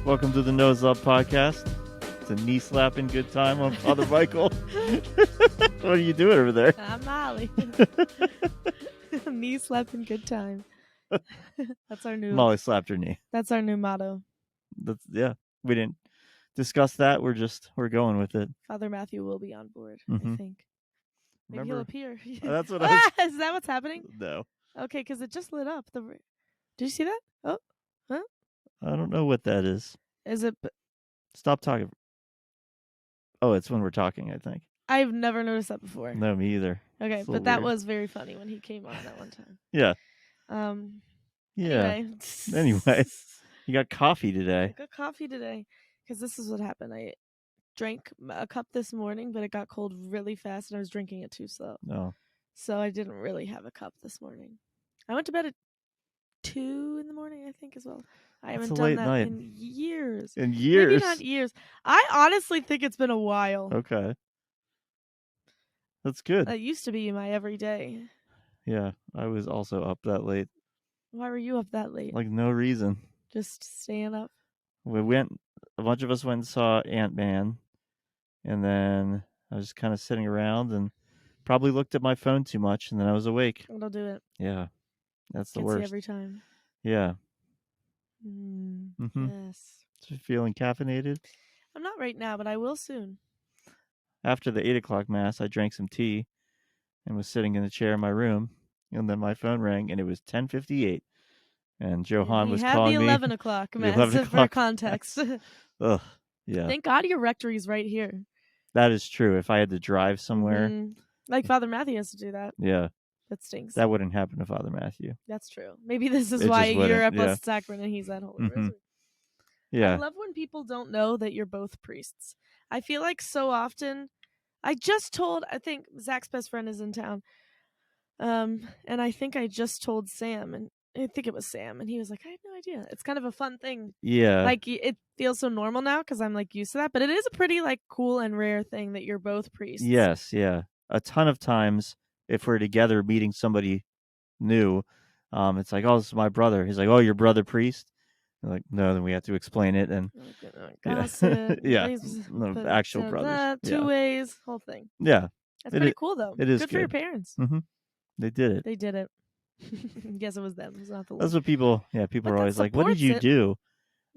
Welcome to the Nose Up Podcast. It's a knee slapping good time. I'm Father Michael. What are you doing over there? I'm Molly. Knee slapping good time. That's our new. Molly slapped her knee. That's our new motto. Yeah. We didn't discuss that. We're going with it. Father Matthew will be on board. Mhm. I think. Maybe he'll appear. That's what I was. Is that what's happening? No, Okay, because it just lit up. Did you see that? Oh, I don't know what that is. is it? Stop talking. Oh, it's when we're talking, I think. I've never noticed that before. No, me either. Okay, It's a but little that weird. was very funny when he came on that one time. Yeah. Anyway. Anyway. You got coffee I today. got coffee today because this is what happened. I drank a cup this morning, but it got cold really fast, and I was drinking it too slow. Oh, So I didn't really have a cup this morning. I went to bed at 2 in the morning, I think, as well. I That's haven't a done late that night. in years. in years. Maybe not years. I honestly think it's been a while. Okay. That's good. That used to be my everyday. Yeah, I was also up that late. Why were you up that late? Like, no reason. Just staying up? A bunch of us went and saw Ant-Man, and then I was kind of sitting around and probably looked at my phone too much, and then I was awake. That'll do it. Yeah, that's the Gets you worst. every time. Yeah. Yes. So feeling caffeinated? I'm not right now, but I will soon. After the 8 o'clock mass, I drank some tea and was sitting in the chair in my room, and then my phone rang, and it was 10:58, and Johan was calling the me. 11 o'clock The mass 11 for o'clock context. Ugh, yeah. Thank God your rectory's right here. That is true. If I had to drive somewhere, like Father Matthew has to do that. yeah, That stinks. that wouldn't happen to Father Matthew. That's true. Maybe this is It why just you're wouldn't, at yeah. Blessed Sacrament and he's at Holy Mhm. Rosary. Yeah. I love when people don't know that you're both priests. I feel like so often, I think Zach's best friend is in town. And I think I just told Sam, and I think it was Sam, and he was like, I had no idea. It's kind of a fun thing. Yeah. Like, it feels so normal now because I'm like used to that, but it is a pretty like cool and rare thing that you're both priests. Yes, yeah. A ton of times, if we're together meeting somebody new, it's like, oh, this is my brother. He's like, oh, your brother priest? I'm like, no, then we have to explain it. And Gossip. yeah, no, actual brothers. Two Yeah. ways, whole thing. Yeah, That's pretty cool, though. it is good for your parents. They did it. They did it. Guess it was them. It was not the Lord. That's what people are But always that like, what did supports you it. do?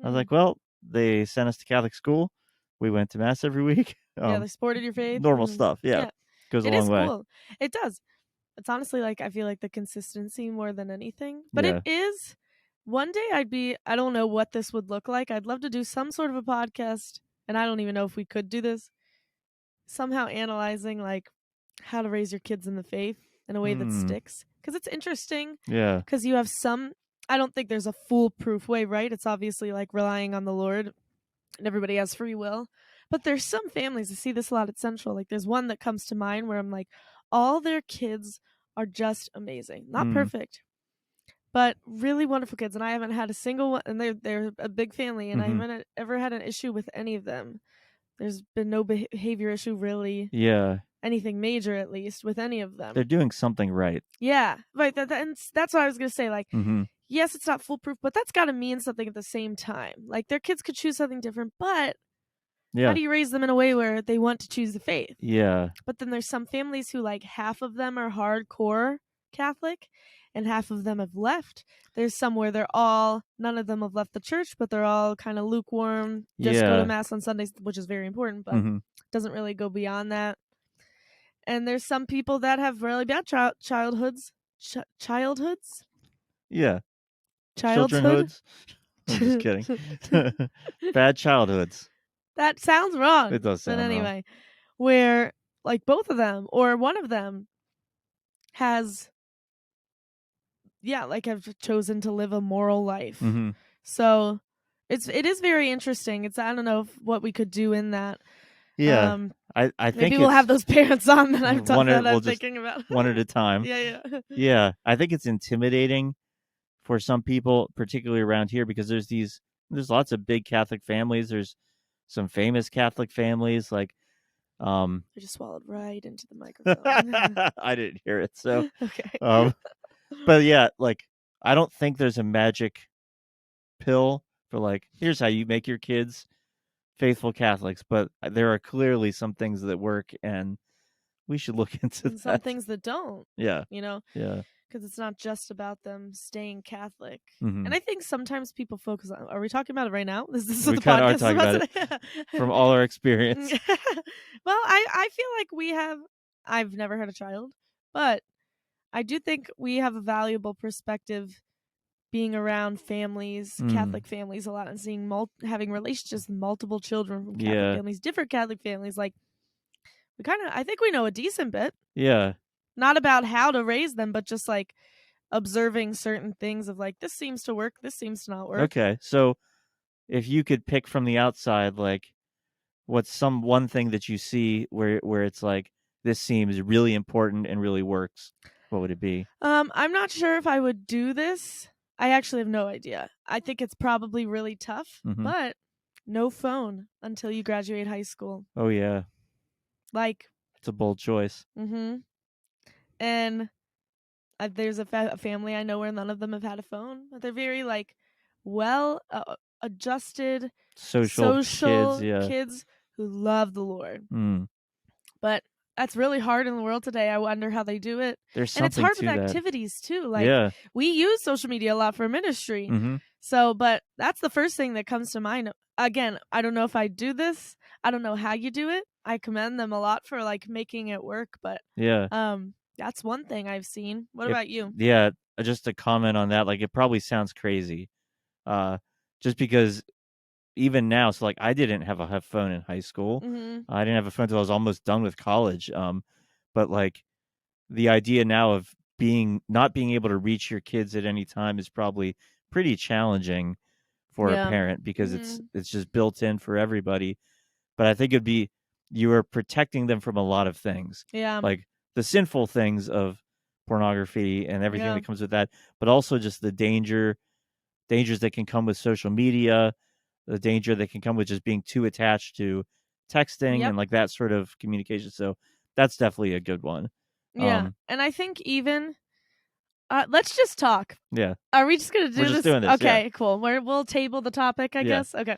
I was like, well, they sent us to Catholic school. We went to mass every week. Yeah, they supported your faith. Normal stuff. Yeah. Goes a long way. It is cool. It does. It's honestly like, I feel like the consistency more than anything. But it is. One day I don't know what this would look like. I'd love to do some sort of a podcast, and I don't even know if we could do this, somehow analyzing like how to raise your kids in the faith in a way that sticks. Because it's interesting. Yeah. Because you have I don't think there's a foolproof way, right? It's obviously like relying on the Lord, and everybody has free will. But there's some families, I see this a lot at Central. Like there's one that comes to mind where I'm like, all their kids are just amazing. Not perfect, but really wonderful kids. And I haven't had a single one, and they're a big family, and I haven't ever had an issue with any of them. There's been no behavior issue, really. Yeah. Anything major, at least, with any of them. They're doing something right. Yeah. Right. And that's what I was going to say. Like, yes, it's not foolproof, but that's got to mean something at the same time. Like, their kids could choose something different, but how do you raise them in a way where they want to choose the faith? Yeah. But then there's some families who, like, half of them are hardcore Catholic and half of them have left. There's some where none of them have left the church, but they're all kind of lukewarm, just go to mass on Sundays, which is very important, but doesn't really go beyond that. And there's some people that have really bad childhoods. Childhoods? Yeah. Childhood? I'm just kidding. Bad childhoods. That sounds wrong. It does sound wrong. But anyway, wrong. where like both of them or one of them has, like have chosen to live a moral life. So it is very interesting. I don't know what we could do in that. Yeah. I think maybe we'll have those parents on that I'm thinking about. One at a time. Yeah. I think it's intimidating for some people, particularly around here, because there's lots of big Catholic families. There's some famous Catholic families, like I just swallowed right into the microphone. I didn't hear it, so okay. But yeah, like I don't think there's a magic pill for like, here's how you make your kids faithful Catholics, but there are clearly some things that work, and we should look into and some that. things that don't. Yeah. You know, Yeah. because it's not just about them staying Catholic. Mm-hmm. And I think sometimes people focus on. Are we talking about it right now? This is We what the kind of are podcast is talking about about today. it from all our experience. Well, I feel like we have. I've never had a child, but I do think we have a valuable perspective being around families, Catholic families a lot, and seeing having relationships with multiple children from Catholic Yeah. families, different Catholic families. Like I think we know a decent bit. Yeah. Not about how to raise them, but just like observing certain things of like, this seems to work, this seems to not work. Okay. So if you could pick from the outside, like, what's some one thing that you see where it's like, this seems really important and really works, what would it be? I'm not sure if I would do this. I actually have no idea. I think it's probably really tough, Mm-hmm. but no phone until you graduate high school. Oh yeah, Like, it's a bold choice. mm-hmm. And there's a family I know where none of them have had a phone. But they're very like well adjusted Social kids, yeah. kids who love the Lord. Mm. But that's really hard in the world today. I wonder how they do it. There's And it's something hard to with that. activities too. Like, Yeah. we use social media a lot for ministry. Mm-hmm. So, but that's the first thing that comes to mind. Again, I don't know if I do this. I don't know how you do it. I commend them a lot for like making it work, but Yeah. that's one thing I've seen. What about you? Yeah, just to comment on that, like, it probably sounds crazy. Just because even now, so like, I didn't have a phone in high school. Mm-hmm. I didn't have a phone until I was almost done with college. But like, the idea now of not being able to reach your kids at any time is probably pretty challenging for a parent, because it's just built in for everybody. But I think you are protecting them from a lot of things. Yeah. Like the sinful things of pornography and everything that comes with that, but also just the dangers that can come with social media, the danger that can come with just being too attached to texting and like that sort of communication. So that's definitely a good one. Yeah. And I think even let's just talk. Yeah. Are we just gonna do We're this? just doing this. Okay, yeah. cool. We'll table the topic, I Yeah. guess. Okay.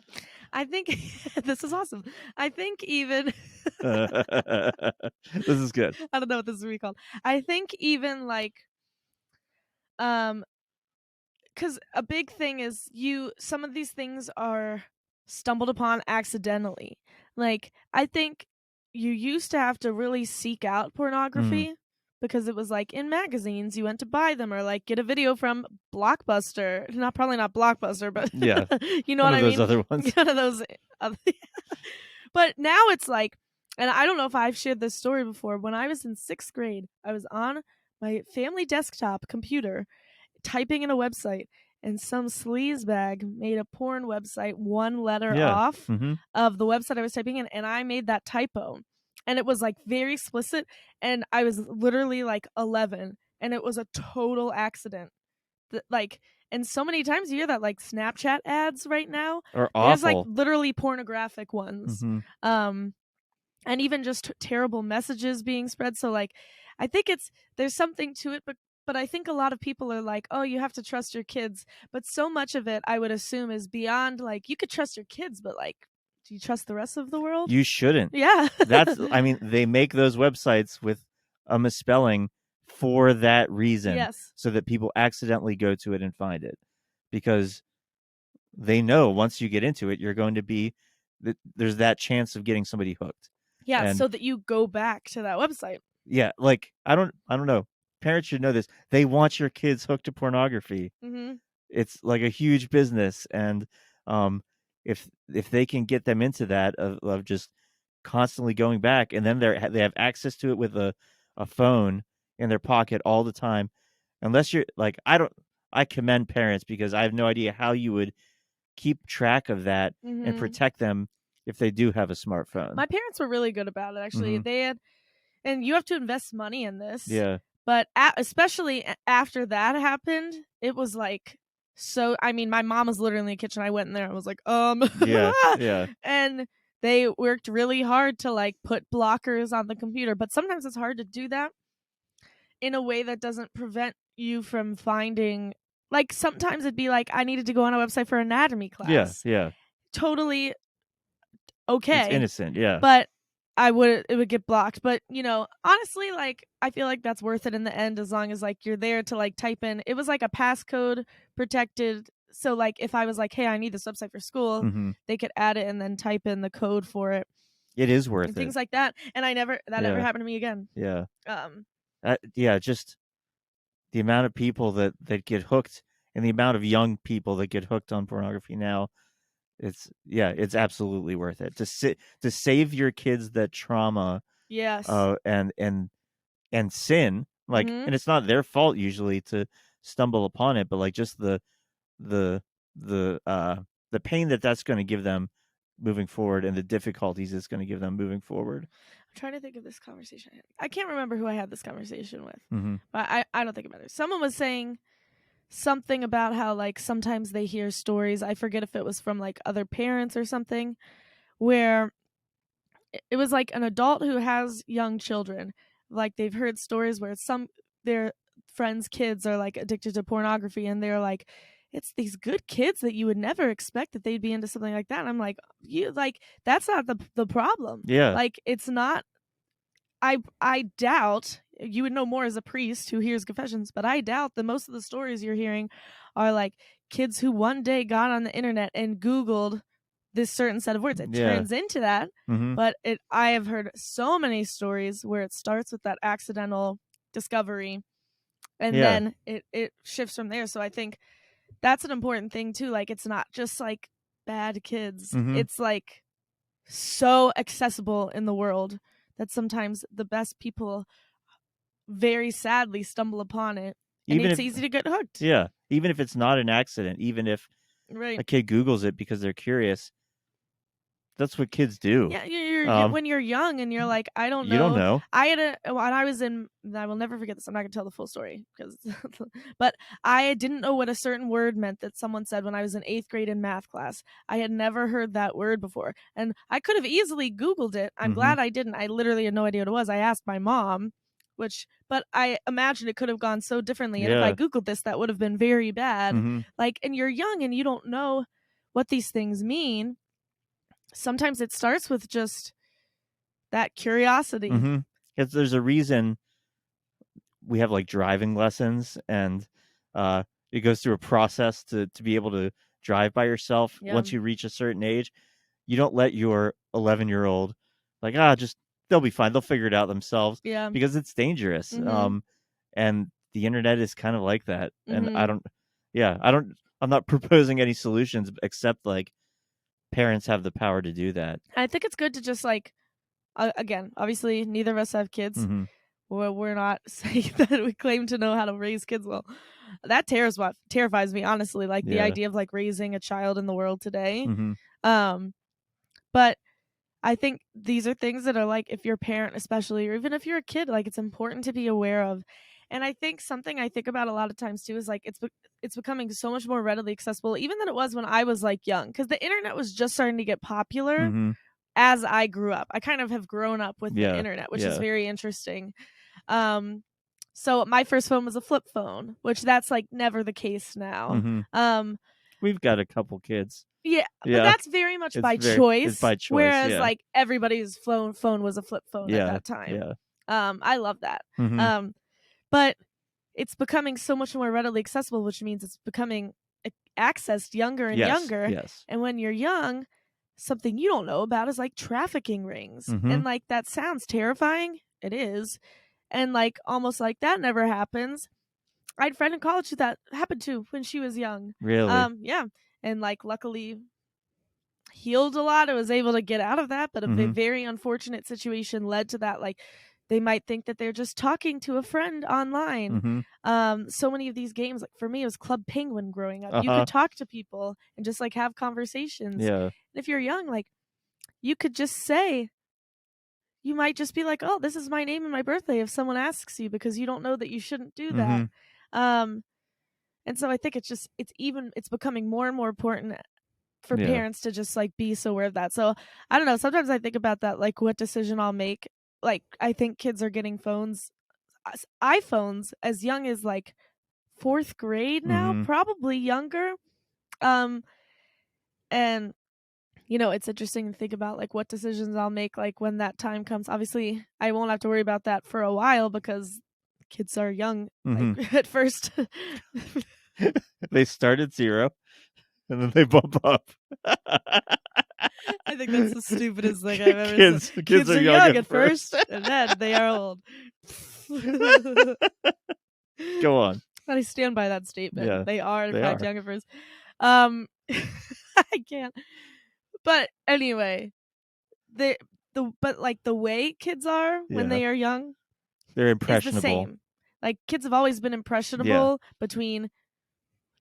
I think this is awesome. I think even this is good. I don't know what this is called. I think even like because a big thing is some of these things are stumbled upon accidentally. Like, I think you used to have to really seek out pornography because it was like in magazines you went to buy them, or like get a video from Blockbuster. Probably not Blockbuster, but Yeah. you know One what of I those mean? other ones. One of those But now it's like, and I don't know if I've shared this story before, when I was in 6th grade, I was on my family desktop computer typing in a website, and some sleazebag made a porn website one letter off of the website I was typing in, and I made that typo. And it was like very explicit, and I was literally like 11, and it was a total accident. And so many times you hear that, like Snapchat ads right now are awful. There's like awful. literally pornographic ones. And even just terrible messages being spread. So like, I think there's something to it, but I think a lot of people are like, oh, you have to trust your kids. But so much of it, I would assume, is beyond like, you could trust your kids, but like, do you trust the rest of the world? You shouldn't. Yeah. I mean, they make those websites with a misspelling for that reason. Yes. So that people accidentally go to it and find it. Because they know once you get into it, you're going to there's that chance of getting somebody hooked. Yeah, so that you go back to that website. Yeah, like, I don't know. Parents should know this. They want your kids hooked to pornography. It's like a huge business, and if they can get them into that of just constantly going back, and then they have access to it with a phone in their pocket all the time. Unless you're like, I commend parents, because I have no idea how you would keep track of that and protect them if they do have a smartphone. My parents were really good about it, actually. They had, and you have to invest money in this. Yeah. But especially after that happened, it was like, so, I mean, my mom was literally in the kitchen. I went in there. I was like, Yeah. And they worked really hard to like put blockers on the computer. But sometimes it's hard to do that in a way that doesn't prevent you from finding, like sometimes it'd be like I needed to go on a website for anatomy Yeah, class. yeah. Totally It's okay, innocent, yeah. but it would get blocked. But honestly, like I feel like that's worth it in the end as long as like you're there to like type in. It was like a passcode protected. So like if I was like, hey, I need this website for school, hmm they could add it and then type in the code for it It is and worth it. things like that. And that never Yeah, happened to me again. yeah. Um, Yeah, just the amount of people that get hooked and the amount of young people that get hooked on pornography now, it's absolutely worth it to save your kids that trauma yes. and sin, like, Mm-hmm. and it's not their fault usually to stumble upon it, but like just the the pain that's going to give them moving forward and the difficulties it's going to give them moving forward. I'm trying to think of this conversation. I can't remember who I had this conversation with, Mm-hmm. but I don't think it matters. Someone was saying something about how like sometimes they hear stories. I forget if it was from like other parents or something, where it was like an adult who has young children. Like they've heard stories where some their friends' kids are like addicted to pornography, and they're like, it's these good kids that you would never expect that they'd be into something like that. And I'm like, you like that's not the problem. Yeah. Like it's not. I doubt you would know more as a priest who hears confessions, but I doubt that most of the stories you're hearing are like kids who one day got on the internet and Googled this certain set of words. It Yeah. turns into that, Mm-hmm. but I have heard so many stories where it starts with that accidental discovery and Yeah. then it shifts from there. So I think that's an important thing too. Like it's not just like bad kids. Mm-hmm. It's like so accessible in the world that sometimes the best people very sadly stumble upon it, and Even it's if easy to get hooked. Yeah, even if it's not an accident, even if Right. a kid Googles it because they're curious, that's what kids do. Yeah, you're when you're young and you're like, I don't You don't know. know. I had when I was in, I will never forget this. I'm not gonna tell the full story because, but I didn't know what a certain word meant that someone said when I was in 8th grade in math class. I had never heard that word before, and I could have easily Googled it. I'm Mhm. glad I didn't. I literally had no idea what it was. I asked my mom, but I imagine it could have gone so differently. And if I Yeah. Googled this, that would have been very bad. Mhm. Like, and you're young and you don't know what these things mean. Sometimes it starts with just that curiosity. Mhm. 'Cause there's a reason we have like driving lessons, and it goes through a process to be able to drive by yourself. Yeah. Once you reach a certain age, you don't let your 11-year-old like just they'll be fine. They'll figure it out themselves. Yeah. Because it's dangerous. Mhm. And the internet is kind of like that. And Mhm. I'm not proposing any solutions except like parents have the power to do that. I think it's good to just like again, obviously neither of us have kids. Mhm. We're not saying that we claim to know how to raise kids well. That terrifies me honestly, like the Yeah. idea of like raising a child in the world today. Mhm. But I think these are things that are like if you're a parent especially or even if you're a kid, like it's important to be aware of. And I think something I think about a lot of times too is like it's becoming so much more readily accessible even than it was when I was like young cuz the internet was just starting to get popular Mhm. as I grew up. I kind of have grown up with the Yeah. internet, which is Yeah. very interesting. Um so my first phone was a flip phone, which that's like never the case now. Mhm. Um We've got a couple kids. yeah, but Yeah. that's very much by It's choice. by choice. Whereas Yeah. like everybody's phone was a flip phone at Yeah. that time. Yeah. I love that. Mhm. But it's becoming so much more readily accessible, which means it's becoming accessed younger and Yes. younger. Yes. And when you're young, something you don't know about is like trafficking rings. Mhm. And like that sounds terrifying. It is. And like almost like that never happens. I had a friend in college who that happened to when she was young. Really? Yeah. And like luckily healed a lot. I was able to get out of that, but a Mhm. very unfortunate situation led to that. Like they might think that they're just talking to a friend online. Mhm. So many of these games, like for me, it was Club Penguin growing up. You Uh-huh. could talk to people and just like have conversations. Yeah. And if you're young, like you could just say, you might just be like, "Oh, this is my name and my birthday." If someone asks you, because you don't know that you shouldn't do that. Mhm. And so I think it's becoming more and more important for Yeah. parents to just like be so aware of that. So I don't know. Sometimes I think about that, like what decision I'll make. Like I think kids are getting iPhones as young as like 4th grade now, probably younger. And it's interesting to think about like what decisions I'll make like when that time comes. Obviously, I won't have to worry about that for a while because kids are young like at first. They start at 0 and then they bump up. I think that's the stupidest thing I've ever said. Kids are young at first, and then they are old. Go on. I stand by that statement. Yeah, they are, in fact, are. young at first. I can't. But anyway, but like the way kids are when they are young, they're is impressionable. the same. Like kids have always been impressionable between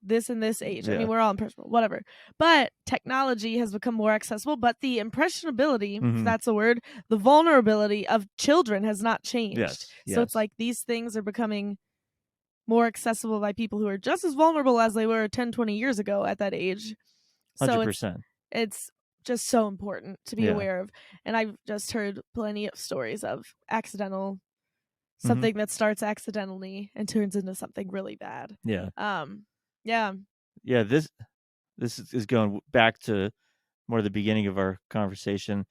this and this age. I mean, we're all impressionable, whatever. But technology has become more accessible, but the impressionability, if that's a word, the vulnerability of children has not changed. So it's like these things are becoming more accessible by people who are just as vulnerable as they were 10, 20 years ago at that age. 100%. So it's just so important to be aware of. And I've just heard plenty of stories of accidental something that starts accidentally and turns into something really bad. Yeah. Yeah. This is going back to more the beginning of our conversation,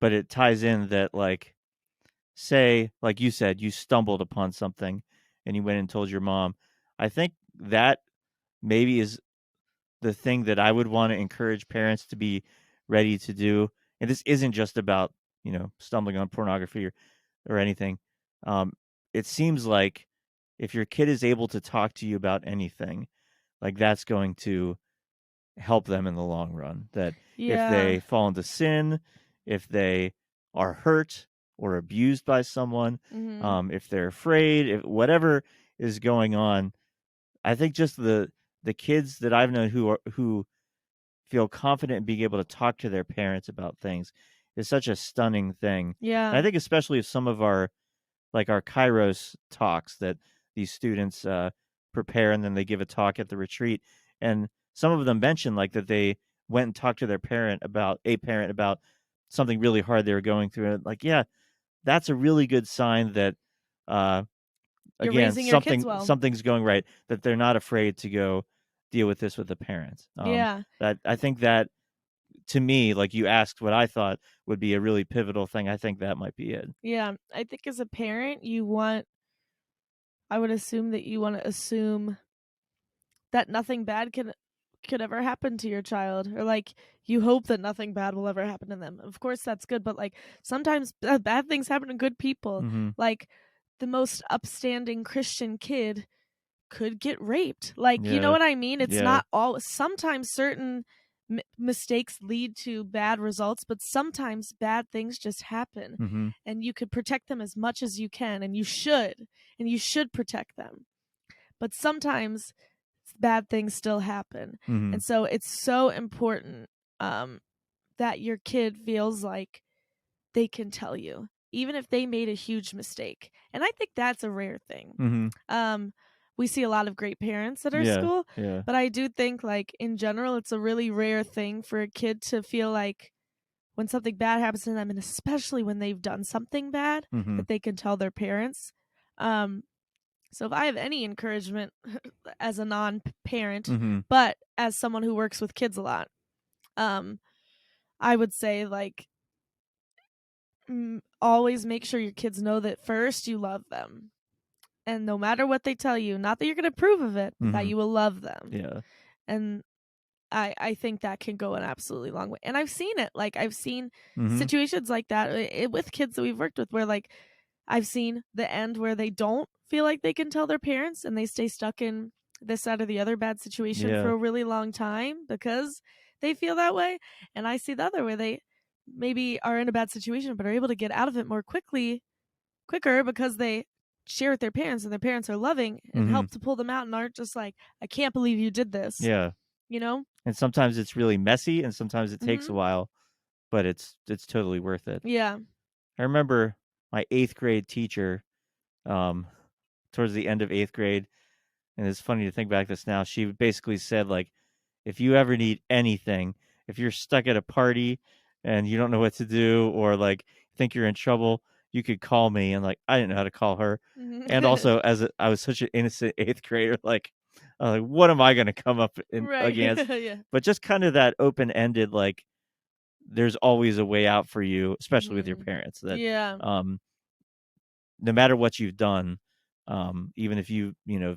but it ties in that, like, say, like you said, you stumbled upon something and you went and told your mom. I think that maybe is the thing that I would want to encourage parents to be ready to do. And this isn't just about, stumbling on pornography or anything. It seems like if your kid is able to talk to you about anything, like that's going to help them in the long run. That if they fall into sin, if they are hurt or abused by someone, if they're afraid, if whatever is going on, I think just the kids that I've known who feel confident in being able to talk to their parents about things is such a stunning thing. Yeah. And I think especially if some of our Kairos talks that these students prepare and then they give a talk at the retreat, and some of them mention like that they went and talked to their parent about something really hard they were going through, and like, yeah, that's a really good sign that You're again, raising your kids well. something's going right, that they're not afraid to go deal with this with the parents. That I think that, to me, like you asked what I thought would be a really pivotal thing, I think that might be it. Yeah, I think as a parent, I would assume that you want to assume that nothing bad could ever happen to your child, or like you hope that nothing bad will ever happen to them. Of course that's good, but like sometimes bad things happen to good people. Like the most upstanding Christian kid could get raped. Like, you know what I mean? It's not all. Sometimes certain mistakes lead to bad results, but sometimes bad things just happen, and you could protect them as much as you can, and you should protect them. But sometimes bad things still happen, and so it's so important that your kid feels like they can tell you, even if they made a huge mistake. And I think that's a rare thing. We see a lot of great parents at our school, but I do think, like, in general, it's a really rare thing for a kid to feel like when something bad happens to them, and especially when they've done something bad, that they can tell their parents. So if I have any encouragement as a non-parent, but as someone who works with kids a lot, I would say, like, always make sure your kids know that first you love them. And no matter what they tell you, not that you're going to approve of it, but that you will love them. Yeah. And I think that can go an absolutely long way. And I've seen it. Like, I've seen situations like that with kids that we've worked with where, like, I've seen the end where they don't feel like they can tell their parents and they stay stuck in this, that, or the other bad situation for a really long time because they feel that way. And I see the other where they maybe are in a bad situation but are able to get out of it quicker because they share with their parents, and their parents are loving and help to pull them out and aren't just like, I can't believe you did this. Yeah. And sometimes it's really messy and sometimes it takes a while, but it's totally worth it. Yeah. I remember my 8th grade teacher, towards the end of 8th grade, and it's funny to think back this now, she basically said, like, if you ever need anything, if you're stuck at a party and you don't know what to do, or like think you're in trouble, you could call me, and like I didn't know how to call her, and Mhm. also I was such an innocent eighth grader, like what am I going to come up Right. against? Yeah. But just kind of that open ended, like there's always a way out for you, especially with your Mhm. parents. That Yeah. um, no matter what you've done, even if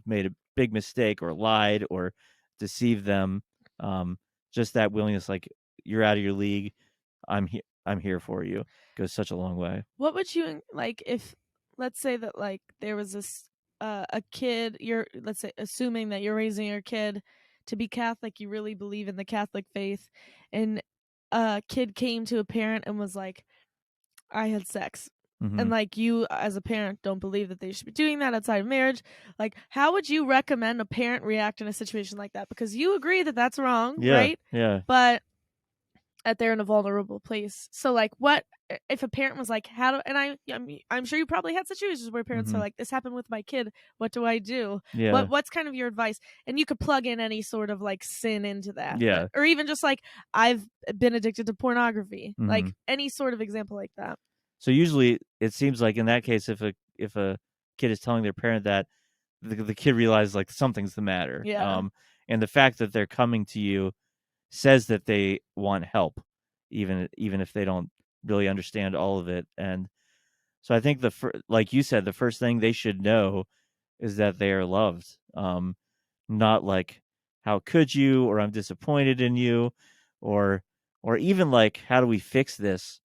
made a big mistake or lied or deceived them, um, just that willingness, like you're out of your league, I'm here. I'm here for you. Goes such a long way. What would you like if, let's say that like there was this a kid, you're, let's say, assuming that you're raising your kid to be Catholic, you really believe in the Catholic faith, and a kid came to a parent and was like, I had sex. Hmm. And like you as a parent don't believe that they should be doing that outside of marriage. Like how would you recommend a parent react in a situation like that? Because you agree that that's wrong, Yeah, right? yeah. But that they're in a vulnerable place. So like what if a parent was like, how do, and I'm sure you probably had situations where parents are Hmm. like, this happened with my kid, what do I do? Yeah, What's kind of your advice? And you could plug in any sort of like sin into that. yeah. Or even just like, I've been addicted to pornography. Hmm. Like any sort of example like that. So usually it seems like in that case, if a kid is telling their parent that, the kid realizes like something's the matter. Yeah. And the fact that they're coming to you says that they want help, even if they don't really understand all of it. And so I think like you said, the first thing they should know is that they are loved. Not like, how could you, or I'm disappointed in you, or even like, how do we fix this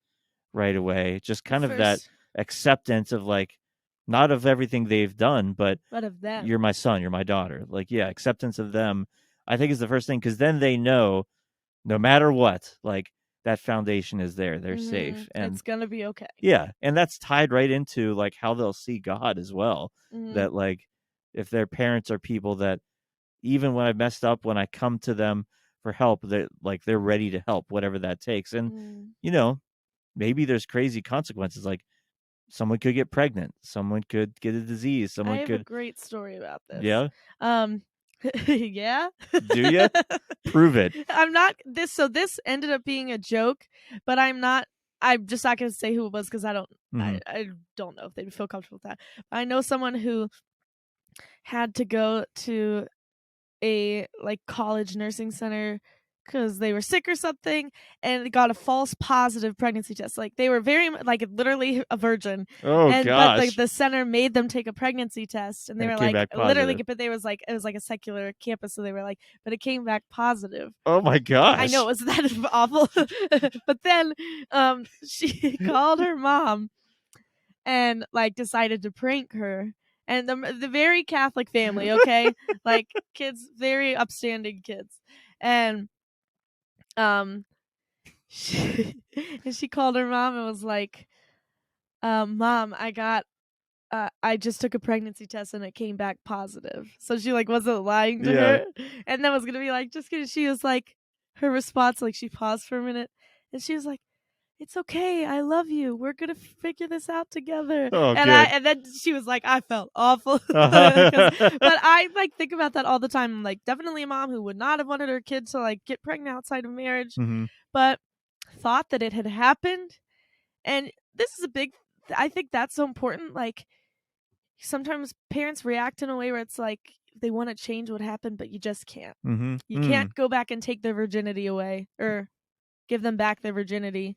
right away? Just kind of that First, acceptance of like, not of everything they've done, but but of you're them. my son, you're my daughter. Like, yeah, acceptance of them, I think is the first thing, because then they know no matter what, like that foundation is there. They're safe. And It's gonna be okay. yeah, and that's tied right into like how they'll see God as well. hmm That like if their parents are people that, even when I've messed up, when I come to them for help, that like they're ready to help, whatever that takes. And mm you know, maybe there's crazy consequences, like someone could get pregnant, someone could get a disease, I someone have a could. great story about this. Yeah, Um, yeah. do you? Prove it. I'm not this. So this ended up being a joke, but I'm not. I'm just not going to say who it was because I don't. Hmm. I don't know if they'd feel comfortable with that. I know someone who had to go to a like college nursing center because they were sick or something and got a false positive pregnancy test. Like they were very like literally a virgin, Oh and but gosh. the center made them take a pregnancy test, and they And it were came like back literally, positive. but they was like it was like a secular campus, so they were like, but it came back positive. Oh my I know gosh. it was that awful, but then she called her mom and like decided to prank her. And the very Catholic family, okay, like kids, very upstanding kids, and um, she, and she called her mom and was like, "Mom, I just took a pregnancy test and it came back positive." So she like wasn't lying to Yeah. her, and then was gonna be like, just kidding. She was like, her response, like she paused for a minute, and she was like, it's okay. I love you. We're gonna figure this out together. Oh, And good. then she was like, I felt awful because, Uh-huh. but I like think about that all the time. I'm like definitely a mom who would not have wanted her kid to like get pregnant outside of marriage, Hmm. but thought that it had happened. And this is a big. I think that's so important. Like sometimes parents react in a way where it's like they want to change what happened, but you just can't. Hmm. You Mm. can't go back and take their virginity away or give them back their virginity,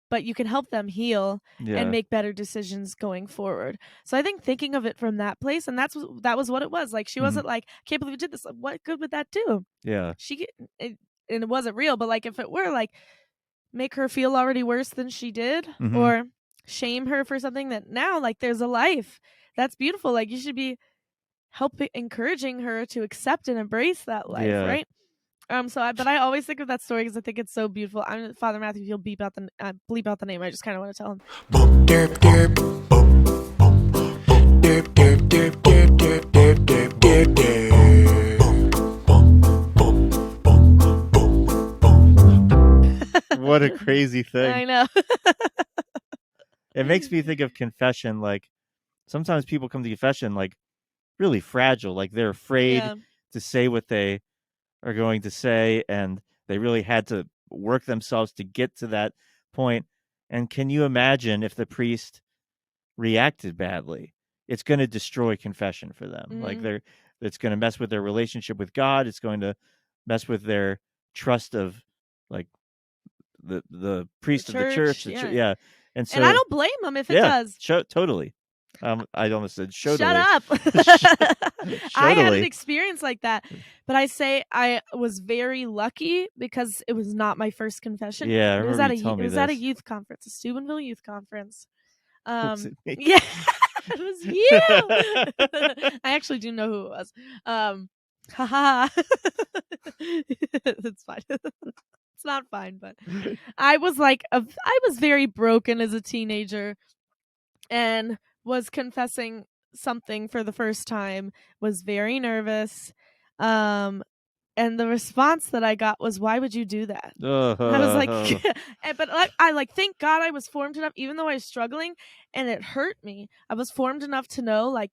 but you can help them heal and Yeah. make better decisions going forward. So I think thinking of it from that place, and that was what it was. Like she Hmm. wasn't like, can't believe you did this. Like, what good would that do? Yeah. It, and it wasn't real, but like if it were like make her feel already worse than she did, Hmm. or shame her for something that now like there's a life that's beautiful. Like you should be helping encouraging her to accept and embrace that life, Yeah. right? But I always think of that story because I think it's so beautiful. I'm Father Matthew. If you'll bleep out the name, I just kind of want to tell him. Boop derp derp boop boop boop derp derp derp derp derp derp derp derp derp. What a crazy thing. I know. It makes me think of confession. Like sometimes people come to confession like really fragile, like they're afraid Yeah. to say what they are going to say, and they really had to work themselves to get to that point. And can you imagine if the priest reacted badly, it's going to destroy confession for them. Like it's going to mess with their relationship with God. It's going to mess with their trust of like the priest of the church. Yeah. And so, and I don't blame them if it does. Totally. I almost said Shut totally. up. I had an experience like that, but I say I was very lucky because it was not my first confession. Yeah, I it was remember at you telling me it was at a this. youth conference, a Steubenville youth conference. Was it me? Yeah, it was you. I actually do know who it was. Haha. It's fine. It's not fine, but I was very broken as a teenager and was confessing something for the first time, was very nervous. And the response that I got was, "Why would you do that?" I was like, but I thank God I was formed enough, even though I was struggling and it hurt me. I was formed enough to know, like,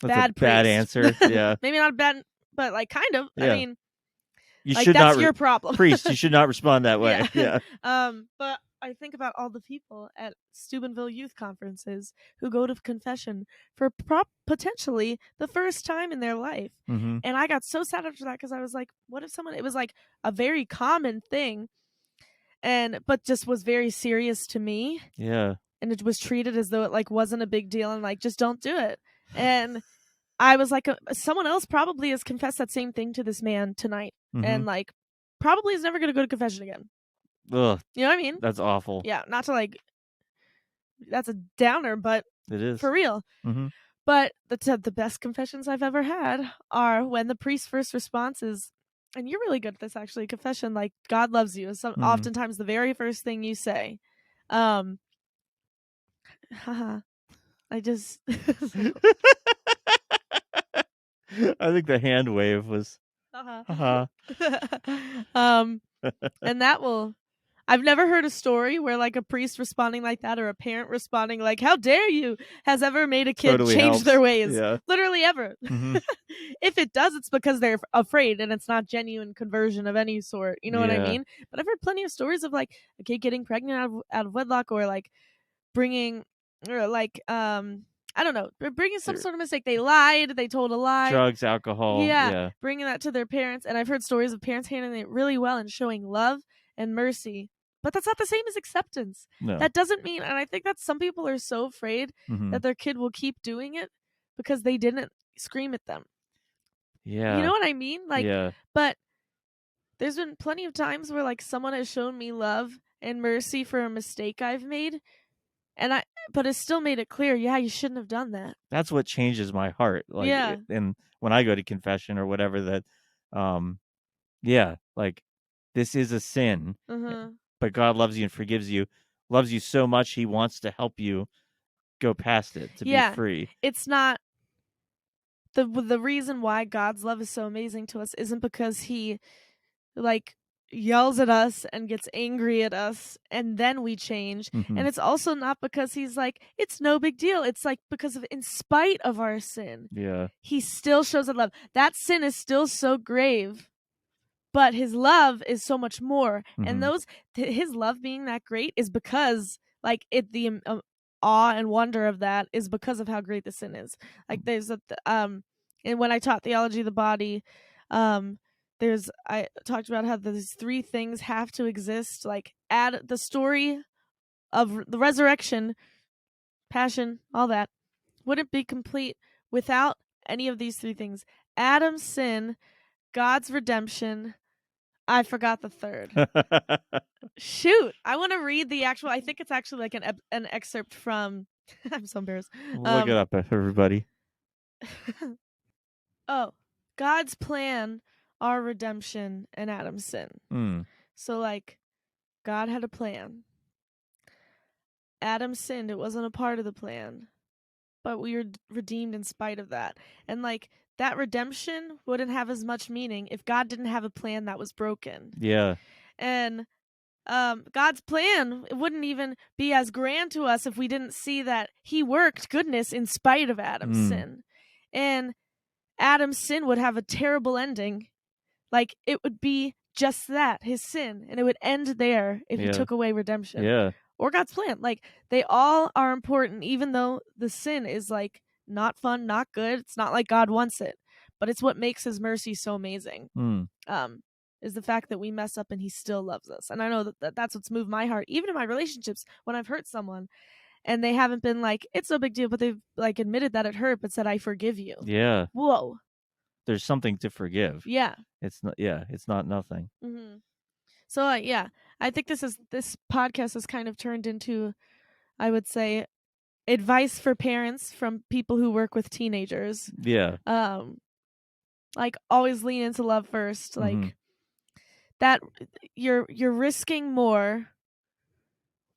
that's a bad answer. Yeah, maybe not bad, but like kind of. Yeah. I mean, you like, should that's not your problem, priest. You should not respond that way. Yeah. But I think about all the people at Steubenville youth conferences who go to confession for potentially the first time in their life. Mm-hmm. And I got so sad after that because I was like, what if someone, it was like a very common thing, but just was very serious to me. Yeah. And it was treated as though it like wasn't a big deal and like, just don't do it. And I was like, someone else probably has confessed that same thing to this man tonight. Mm-hmm. And like, probably is never going to go to confession again. Ugh, you know what I mean? That's awful. Yeah, not to like, that's a downer, but it is for real. Mm-hmm. But the best confessions I've ever had are when the priest's first response is, and you're really good at this actually, confession, like, God loves you is oftentimes the very first thing you say. I just I think the hand wave was and that will, I've never heard a story where like a priest responding like that or a parent responding like, how dare you, has ever made a kid totally change helps. their ways. Yeah. Literally ever. Mm-hmm. If it does, it's because they're afraid and it's not genuine conversion of any sort. You know what I mean? But I've heard plenty of stories of like a kid getting pregnant out of wedlock, or like bringing, or like, I don't know, bringing some sort of mistake. They lied. They told a lie. Drugs, alcohol. Yeah. Bringing that to their parents. And I've heard stories of parents handling it really well and showing love and mercy. But that's not the same as acceptance. No. That doesn't mean, and I think that some people are so afraid that their kid will keep doing it because they didn't scream at them. Yeah. You know what I mean? Like, yeah. But there's been plenty of times where like someone has shown me love and mercy for a mistake I've made. But it's still made it clear, yeah, you shouldn't have done that. That's what changes my heart. Like, and when I go to confession or whatever, that, like, this is a sin, but God loves you and forgives you, loves you so much, he wants to help you go past it, to be free. It's not, the reason why God's love is so amazing to us isn't because he, like, yells at us and gets angry at us and then we change. And it's also not because he's like, it's no big deal. It's like because of, in spite of our sin, he still shows that love. That sin is still so grave, but his love is so much more. And his love being that great is because like the awe and wonder of that is because of how great the sin is. Like there's and when I taught theology of the body, I talked about how these three things have to exist, like add the story of the resurrection, passion, all that wouldn't be complete without any of these three things. Adam's sin, God's redemption. I forgot the third. Shoot, I want to read the actual, I think it's actually like an excerpt from, I'm so embarrassed. Look it up, everybody. God's plan, our redemption, and Adam's sin. So like, God had a plan. Adam sinned. It wasn't a part of the plan, but we were redeemed in spite of that. And like, that redemption wouldn't have as much meaning if God didn't have a plan that was broken. Yeah. And God's plan, it wouldn't even be as grand to us if we didn't see that he worked goodness in spite of Adam's sin. And Adam's sin would have a terrible ending. Like, it would be just that, his sin, and it would end there if he took away redemption. Yeah. or God's plan. Like, they all are important, even though the sin is like not fun, not good. It's not like God wants it, but it's what makes his mercy so amazing. Mm. Is the fact that we mess up and he still loves us. And I know that's what's moved my heart, even in my relationships, when I've hurt someone and they haven't been like, it's no big deal, but they've like admitted that it hurt, but said, I forgive you. Yeah. Whoa. There's something to forgive. Yeah. It's not. Yeah. It's not nothing. Mm-hmm. So yeah, I think this podcast has kind of turned into, I would say, advice for parents from people who work with teenagers. Yeah. Like, always lean into love first. Like, Mhm. that you're risking more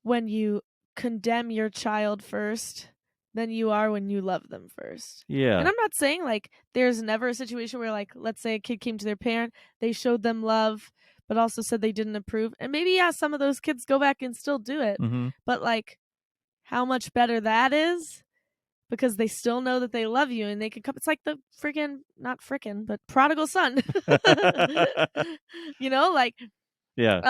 when you condemn your child first than you are when you love them first. Yeah. And I'm not saying like there's never a situation where, like, let's say a kid came to their parent, they showed them love, but also said they didn't approve. And maybe, yeah, some of those kids go back and still do it. Mhm. But like, how much better that is, because they still know that they love you and they can come. It's like the not but prodigal son. You know, like, Yeah.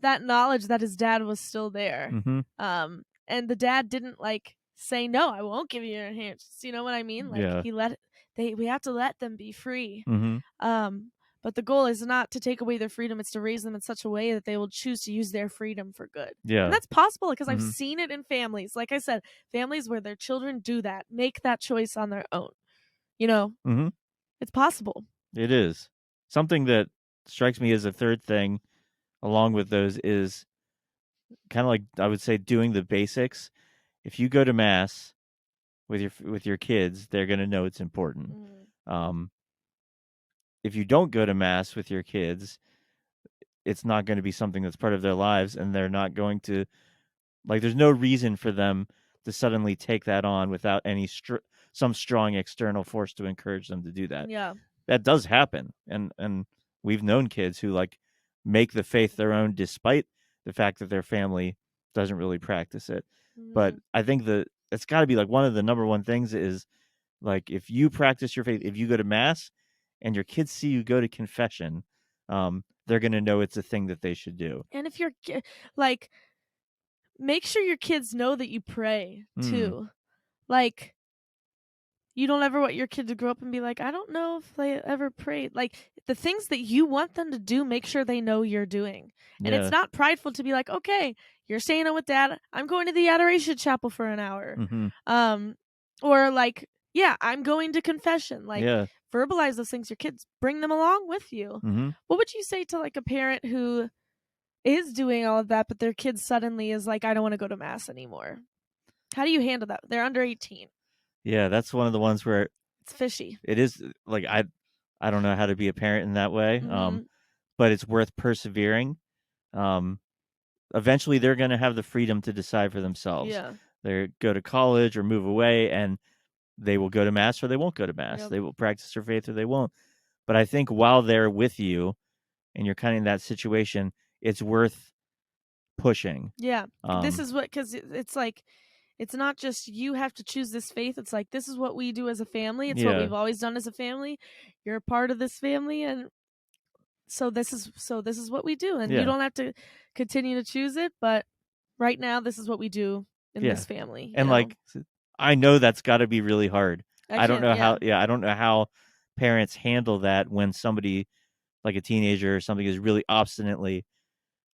that knowledge that his dad was still there. Mhm. And the dad didn't like say, no, I won't give you your inheritance. You know what I mean? Like, Yeah. we have to let them be free. Mhm. But the goal is not to take away their freedom. It's to raise them in such a way that they will choose to use their freedom for good. Yeah. And that's possible because I've Mhm. seen it in families. Like I said, families where their children do that, make that choice on their own. You know, Mhm. it's possible. It is. Something that strikes me as a third thing along with those is kind of like, I would say, doing the basics. If you go to mass with your kids, they're going to know it's important. If you don't go to mass with your kids, it's not going to be something that's part of their lives, and they're not going to, like, there's no reason for them to suddenly take that on without any some strong external force to encourage them to do that. Yeah. That does happen, and we've known kids who like make the faith their own despite the fact that their family doesn't really practice it. But I think that it's got to be like one of the number one things is, like, if you practice your faith, if you go to mass and your kids see you go to confession, they're going to know it's a thing that they should do. And if you're like, make sure your kids know that you pray too. Like, you don't ever want your kid to grow up and be like, I don't know if they ever prayed. Like, the things that you want them to do, make sure they know you're doing. And Yeah. it's not prideful to be like, okay, you're staying in with dad, I'm going to the adoration chapel for an hour. Mhm. Or like, yeah, I'm going to confession. Like, Yeah. verbalize those things. Your kids, bring them along with you. Mhm. What would you say to like a parent who is doing all of that, but their kid suddenly is like, I don't want to go to mass anymore? How do you handle that? They're under 18. Yeah, that's one of the ones where It's fishy. it is like, I don't know how to be a parent in that way. Mhm. But it's worth persevering. Eventually they're going to have the freedom to decide for themselves. Yeah. They go to college or move away, and they will go to mass or they won't go to mass. Yep. They will practice their faith or they won't. But I think while they're with you and you're kind of in that situation, it's worth pushing. Yeah. This is what, because it's like, it's not just you have to choose this faith. It's like, this is what we do as a family. It's what Yeah. we've always done as a family. You're a part of this family, and so this is what we do. And Yeah. you don't have to continue to choose it, but right now this is what we do in Yeah. this family. And like, I know that's got to be really hard. I don't know how. Yeah, I don't know how parents handle that when somebody like a teenager or something is really obstinately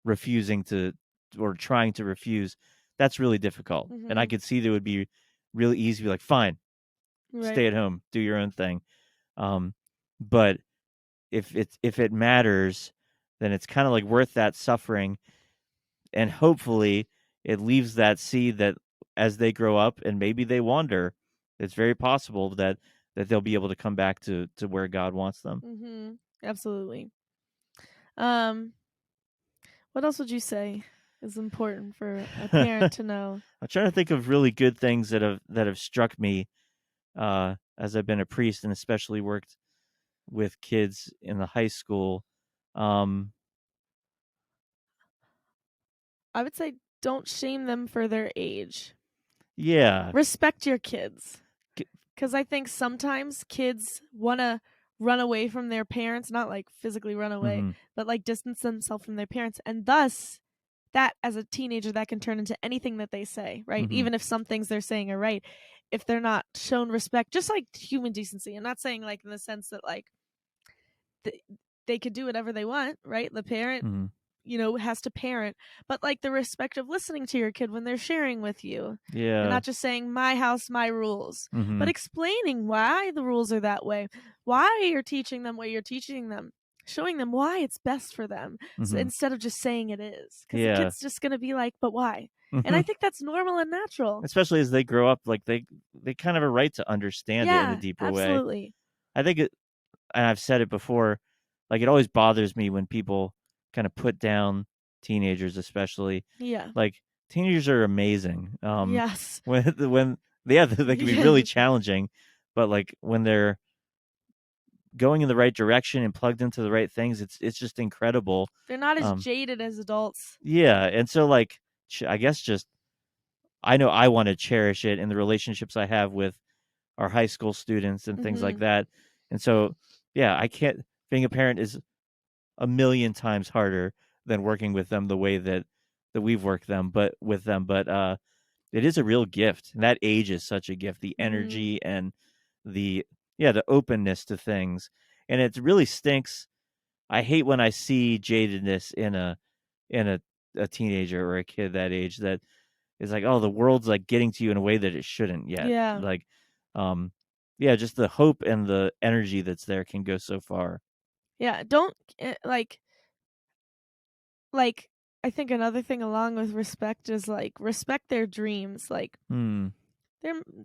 refusing to, or trying to refuse. That's really difficult. And I could see that it would be really easy to be like, fine, stay at home, do your own thing. But if it matters, then it's kind of like worth that suffering, and hopefully it leaves that seed that as they grow up and maybe they wander, it's very possible that they'll be able to come back to where God wants them. Absolutely. What else would you say is important for a parent to know? I'm trying to think of really good things that have struck me as I've been a priest and especially worked with kids in the high school. I would say don't shame them for their age. Yeah. Respect your kids. Because I think sometimes kids want to run away from their parents, not like physically run away, but like distance themselves from their parents, and thus that as a teenager, that can turn into anything that they say, right? Mhm. Even if some things they're saying are right, if they're not shown respect, just like human decency. I'm not saying like in the sense that like they could do whatever they want, right? The parent, Mhm. has to parent, but like the respect of listening to your kid when they're sharing with you, and Yeah. not just saying my house, my rules, but Mhm. explaining why the rules are that way, why you're teaching them what you're teaching them, showing them why it's best for them, Mhm. instead of just saying it is, because the Yeah. kid's just gonna be like, but why? And I Mhm. think that's normal and natural. Especially as they grow up, like they kind of have a right to understand it in a Yeah, deeper way. absolutely. I think it, and I've said it before, like it always bothers me when people kind of put down teenagers, especially. Yeah. Like teenagers are amazing. Yes. When yeah, they can be really Yeah. challenging, but like when they're going in the right direction and plugged into the right things, it's just incredible. They're not as Um, jaded as adults. yeah, and so like I guess just I know I want to cherish it in the relationships I have with our high school students and things like Hmm. that. And so, yeah, I can't. Being a parent is a million times harder than working with them the way that we've worked them, but with them. But it is a real gift, and that age is such a gift. The Hmm. energy and the the openness to things, and it really stinks. I hate when I see jadedness in a teenager or a kid that age that is like, oh, the world's like getting to you in a way that it shouldn't yet. Yeah. Like, um, yeah, just the hope and the energy that's there can go so far. Yeah. Don't like I think another thing along with respect is like respect their dreams. Like Hmm.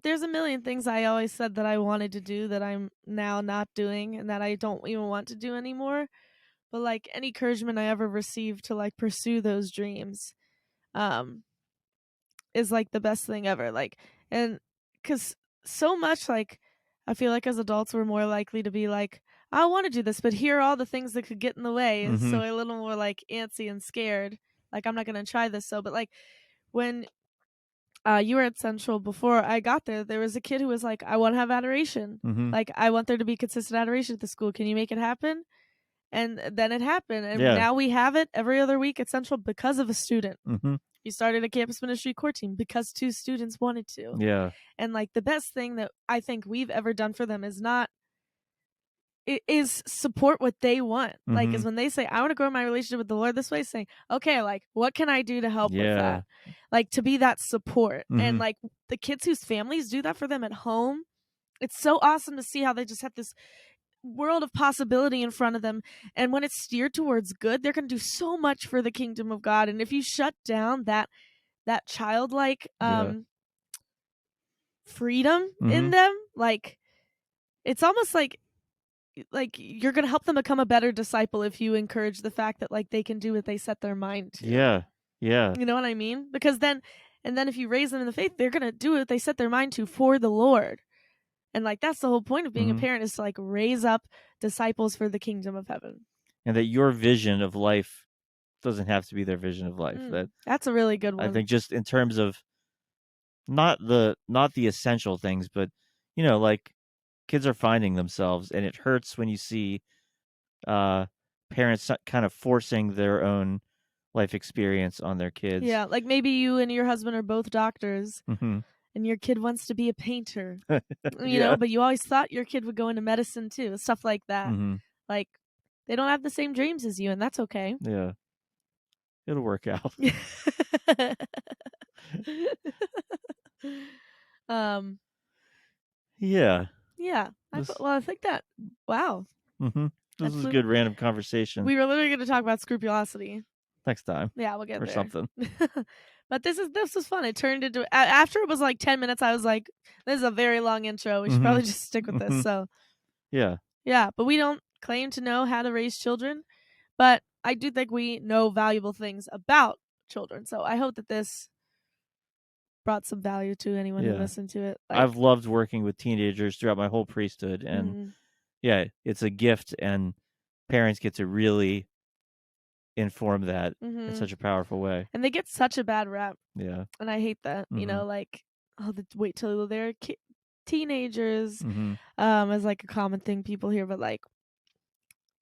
there's a million things I always said that I wanted to do that I'm now not doing and that I don't even want to do anymore. But like any encouragement I ever received to like pursue those dreams um is like the best thing ever. Like, and cuz so much like I feel like as adults we're more likely to be like, I want to do this, but here are all the things that could get in the way. Mm-hmm. So a little more like antsy and scared. Like I'm not going to try this. So but like when you were at Central before I got there, there was a kid who was like, I want to have adoration. Mm-hmm. Like I want there to be consistent adoration at the school. Can you make it happen? And then it happened. And Yeah. now we have it every other week at Central because of a student. Mm-hmm. We started a campus ministry core team because 2 students wanted to. Yeah. And like the best thing that I think we've ever done for them is not it is support what they want. Like Mm-hmm. is when they say, I want to grow my relationship with the Lord this way, saying, okay, like what can I do to help with Yeah. that? Like to be that support. Mm-hmm. And like the kids whose families do that for them at home, it's so awesome to see how they just have this world of possibility in front of them, and when it's steered towards good, they're going to do so much for the kingdom of God. And if you shut down that childlike Yeah. freedom Mm-hmm. in them, like it's almost like you're going to help them become a better disciple if you encourage the fact that like they can do what they set their mind to. Yeah. Yeah. You know what I mean? Because then if you raise them in the faith, they're going to do what they set their mind to for the Lord. And like that's the whole point of being a Mm-hmm. parent, is to like raise up disciples for the kingdom of heaven. And that your vision of life doesn't have to be their vision of life. That That's a really good I one. think just in terms of not the essential things, but like kids are finding themselves, and it hurts when you see parents kind of forcing their own life experience on their kids. Yeah, like maybe you and your husband are both doctors Mm-hmm. and your kid wants to be a painter, Yeah. but you always thought your kid would go into medicine too, stuff like that. Mm-hmm. Like they don't have the same dreams as you, and that's okay. Yeah. It'll work out. um Yeah. yeah, I think that wow. Mm-hmm. This That is a flew good random conversation. We were literally going to talk about scrupulosity. Next time Yeah, we'll get or there. something. But this was fun. It turned into after it was like 10 minutes. I was like, "This is a very long intro. We should probably just stick with this." So Yeah. yeah, but we don't claim to know how to raise children, but I do think we know valuable things about children. So I hope that this brought some value to anyone who Yeah. listened to it. Like, I've loved working with teenagers throughout my whole priesthood, and yeah, it's a gift, and parents get to really inform that in such a powerful way. and they get such a bad rap, Yeah. and I hate that. Like, oh, wait till they're teenagers, is like a common thing people hear, but like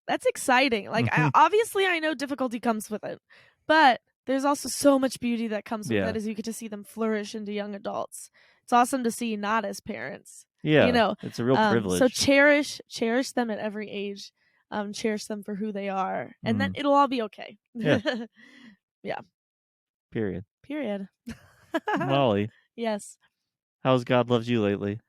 that's exciting. Like, obviously, I know difficulty comes with it, but there's also so much beauty that comes with Yeah. it as you get to see them flourish into young adults. It's awesome to see not as parents. Yeah, You know, it's a real privilege. So cherish them at every age. Cherish them for who they are, and then it'll all be okay. Yeah. Yeah. Period. Period. Molly, Yes. how's God loved you lately?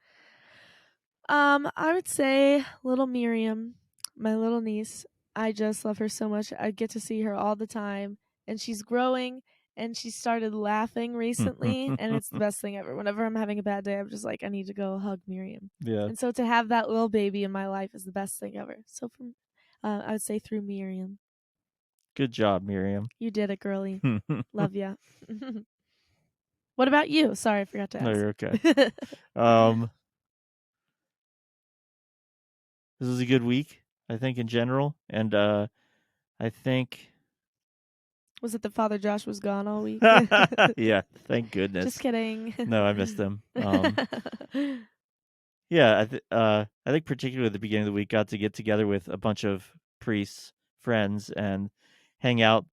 I would say little Miriam, my little niece. I just love her so much. I get to see her all the time, and she's growing. And she started laughing recently, and it's the best thing ever. Whenever I'm having a bad day, I'm just like, I need to go hug Miriam. Yeah. And so to have that little baby in my life is the best thing ever. So from, I would say through Miriam. Good job, Miriam. You did it, girly. Love ya. What about you? Sorry, I forgot to ask. No, you're okay. This was a good week, I think, in general, and I think. Was it that Father Josh was gone all week? Yeah, thank goodness. Just kidding. No, I missed him. Yeah, I think particularly at the beginning of the week, got to get together with a bunch of priests, friends, and hang out.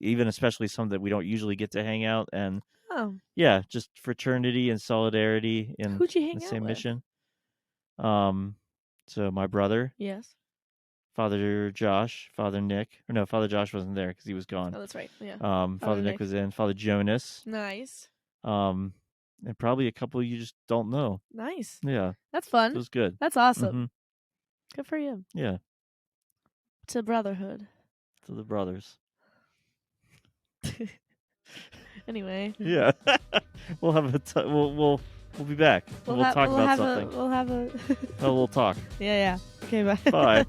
Even especially some that we don't usually get to hang out, and yeah, just fraternity and solidarity in Who'd you hang the out same with? mission. So my brother, Yes. Father Josh, Father Nick. Or no, Father Josh wasn't there because he was gone. Oh, that's right. Yeah. Father Nick was in. Father Jonas. Nice. And probably a couple you just don't know. Nice. Yeah. That's fun. It was good. That's awesome. Mm-hmm. Good for you. Yeah. To brotherhood. To the brothers. Anyway. Yeah. We'll have we'll be back. We'll talk about something. We'll have a We'll talk. Yeah. Okay, bye. Bye.